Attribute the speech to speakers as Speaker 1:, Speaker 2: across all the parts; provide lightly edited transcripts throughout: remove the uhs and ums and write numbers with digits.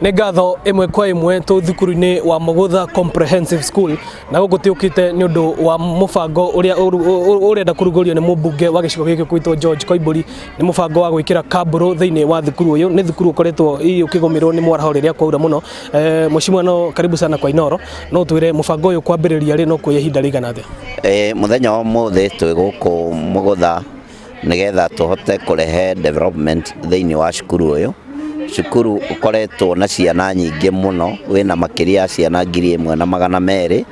Speaker 1: Nĩ ngatho ĩmwe kwa ĩmwe tũ thukuru-inĩ wa Mũgũtha Comprehensive School na gũgũtiũkĩte nĩ ũndũ wa mũbango ũrĩa ũrenda kũrugũrio nĩ mũmbunge wa gĩcigo gĩkĩ gwitũ George Koimbũri. Nĩ mũbango wa gwĩkĩra kaburo thĩinĩ wa thukuru ũyũ. Nĩ thukuru ũkoretwo ũkĩgũmĩrwo nĩ mwaraho rĩrĩa kwaura mũno. Mheshimiwa, no karibu sana kwa Inooro, no twĩre mũbango ũyũ kwambĩrĩria rĩ no kuoya ihinda rĩigana atĩa?
Speaker 2: Mũthenya wa ũmũthĩ twĩ gũkũ Mũgũtha nĩgetha tũhote kũrehe development thĩinĩ wa cukuru ũyũ. Cukuru ukoretwo na ciana nyingĩ mũno, wĩna makĩria ya ciana 1,200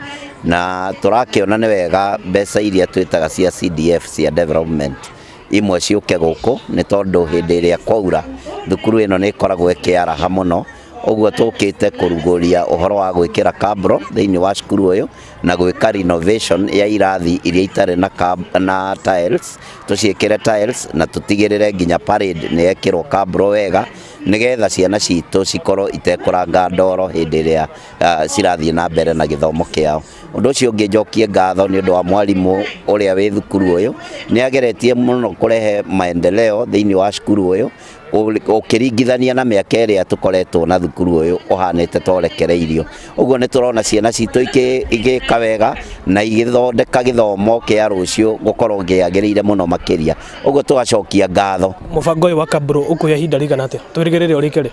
Speaker 2: na tũrakĩona nĩ wega mbeca iria twĩtaga cia CDF cia development imwe ciũke gũkũ, nĩ tondũ hĩndĩ ĩrĩa kwaura thukuru ĩno nĩ ĩkoragwo ĩkĩaraha mũno. Ũguo tũkĩte kũrugũria ũhoro wa gwĩkĩra kaburo thĩinĩ wa cukuru ũyũ na gwĩka renovation ya irathi iria itarĩ na tiles, tũciĩkĩre tiles na tũtigĩrĩre nginya parade nĩ yekĩrwo kaburo wega, nĩgetha ciana citũ cikorwo itekũranga ndoro hĩndĩ ĩrĩa cirathiĩ na mbere na gĩthomo kĩao. Ũndũ ũcio ũngĩ njokie ngatho nĩ ũndũ wa mwarimũ ũrĩa wĩ thukuru ũyũ, nĩ ageretie mũno kũrehe maendeleo thĩinĩ wa cukuru ũyũ ũkĩringithania na mĩaka ĩrĩa tũkoretwo na thukuru ũyũ ũhanĩte torekereirio. Ũguo nĩ tũrona ciana citũ igĩka wega na igĩthondeka gĩthomo kĩa rũciũ gũkorwo gĩagĩrĩire mũno makĩria. Ũguo tũgacokia ngatho.
Speaker 1: Mũbango ũyũ wa kaburo ũkuoya ihinda rĩigana atĩa? Twĩrĩgĩrĩre ũrĩke rĩ?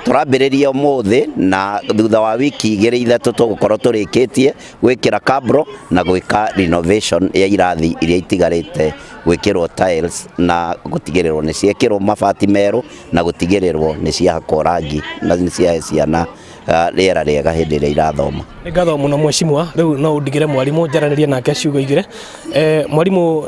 Speaker 2: Tũrambĩrĩria ũmũthĩ na thutha wa wiki 2-3 tũgũkorwo tũrĩkĩtie gwĩkĩra kaburo na gwĩka renovation ya irathi iria itigarĩte gwĩkĩrwo tiles na gũtigĩrĩrwo nĩ ciekĩrwo mabati merũ na gũtigĩrĩrwo nĩ ciahakwo rangi na nĩ ciahe ciana rĩera rĩega hĩndĩ ĩrĩa irathoma.
Speaker 1: Nĩ ngatho mũno Mheshimiwa, rĩu no ũndigĩre mwarimũ njaranĩrie nake ciugo igĩrĩ. Mwarimũ,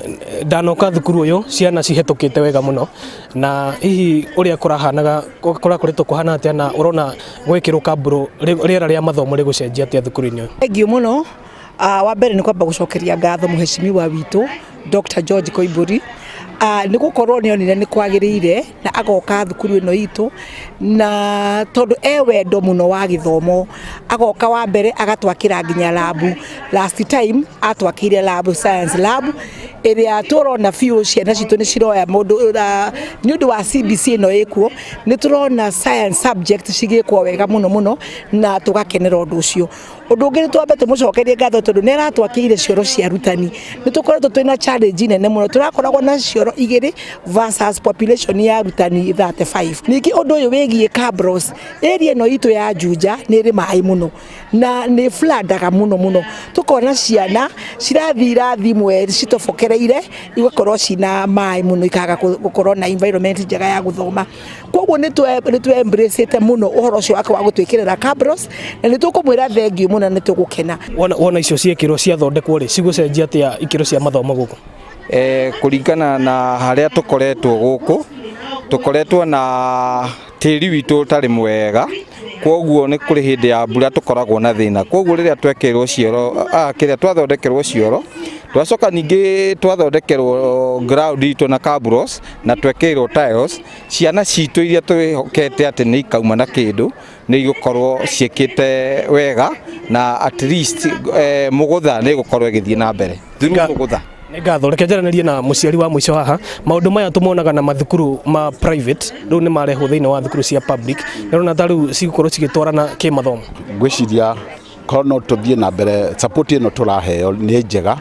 Speaker 1: ndanoka thukuru ũyũ ciana cihetũkĩte wega mũno, na hihi ũrĩa kũrahanaga kũrakoretwo kũhana atĩa na ũrona gwĩkĩrwo kaburo rĩera rĩa mathomo rĩgũcenjia atĩa thukuru-inĩ ũyũ?
Speaker 3: Thengiũ mũno. Wa mbere nĩ kwamba gũcokeria ngatho Mheshimiwa witũ Dr. George Koimbũri nĩ gũkorwo nĩ onire nĩ kwagĩrĩire na agoka thukuru ĩno itũ, na tondũ wendo mũno wa gĩthomo agoka wa mbere agatwakĩra nginya labu. Last time atwakĩire lab, science lab ĩrĩa tũrona biũ ciana citũ nĩ ciroya mũndũ nĩ ũndũ wa CBC ĩno ĩkuo, nĩ tũrona science subject cigĩkwo wega mũno mũno na tũgakenera ũndũ ũcio. Ũndũ ũngĩ nĩ twambe tũmũcokerie ngatho tondũ nĩ aratwakĩire cioro cia arutani. Nĩ tũkoretwo twĩna challenge nene mũno, tũrakoragwo na cioro 2 versus population ya arutani 35. Ningĩ ũndũ ũyũ wĩgiĩ kabros, area ĩno itũ ya Juja nĩ ĩrĩ maĩ mũno na nĩ flood-aga mũno mũno. Tũkona ciana cirathiĩ irathi imwe citobokereire igakorwo cina maĩ mũno, ikaga gũkorwo na environment njega ya gũthoma. Koguo nĩ tũ embrace mũno ũhoro ũcio wake wa gũtwĩkĩrĩra kabros, na nĩ tũkũmwĩra thengiũ mũno, nĩ tũgũkena.
Speaker 1: Wona icio ciĩkĩrwo ciathondekwo rĩ cigũcenjia atĩa ikĩro cia mathomo gũkũ?
Speaker 4: Kũringana na harĩa tũkoretwo na tĩri witũ ũtarĩ mwega, kwoguo nĩ kũrĩ hĩndĩ ya mbura tũkoragwo na thĩna. Kwoguo rĩrĩa twekĩrwo cioro twathodekĩrwo cioro, twacoka ningĩ twathondekerwo ground itũ na kabros na twekĩrwo tiles, ciana citũ iria twĩhokete atĩ nĩ ikauma na kĩndũ nĩ igũkorwo ciĩkĩte wega, na at least Mũgũtha nĩ igũkorwo ĩgĩthiĩ na mbere through Mũgũtha.
Speaker 1: Nĩ ngatho, reke njaranĩrie na mũciari wa mũico haha. Maũndũ maya tũmonaga na mathukuru ma private, rĩu nĩ marehwo thĩinĩ wa thukuru cia public, nĩrona ta rĩu cigũkorwo cigĩtwarana kĩmathomo.
Speaker 5: Ngwĩciria korwo no tũthiĩ na mbere, support ĩno tũraheo nĩ njega,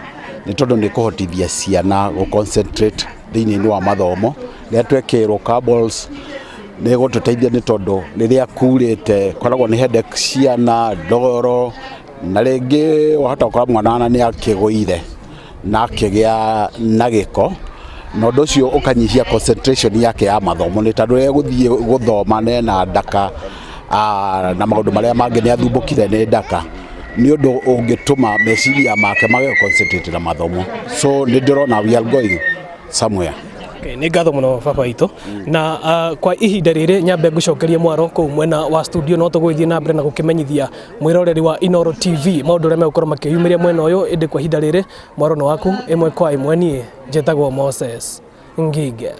Speaker 5: nĩ tondũ nĩ kũhotithia ciana gũ-concentrate thĩinĩ wa mathomo. Rĩrĩa twekĩrwo kabros nĩ gũtũteithia, nĩ tondũ rĩrĩa kurĩte koragwo nĩ headache ciana, ndoro, na rĩngĩ wahota gũkora mwana nĩ akĩgũire na akĩgĩa na gĩko, na ũndũ ũcio ũkanyihia concentration yake ya mathomo, nĩ tondũ egũthiĩ gũthoma na ndaka na maũndũ marĩa mangĩ nĩ athumbũkire nĩ ndaka, nĩ ũndũ ũngĩtũma meciria make mage concentrate na mathomo. So nĩ ndĩrona we are going somewhere.
Speaker 1: Nĩ ngatho mũno baba witũ, na kwa ihinda rĩrĩ nyambe ngũcokerie Mwaro kũu mwena wa studio, no tũgũthiĩ na mbere na gũkĩmenyithia mwĩroreri wa Inooro TV maũndũ ũrĩa megũkorwo makĩyumĩria mwena ũyũ. Ĩndĩ kwa ihinda rĩrĩ Mwaro nĩ waku ĩmwe kwa ĩmwe, niĩ njĩtagwo Moses Ngige.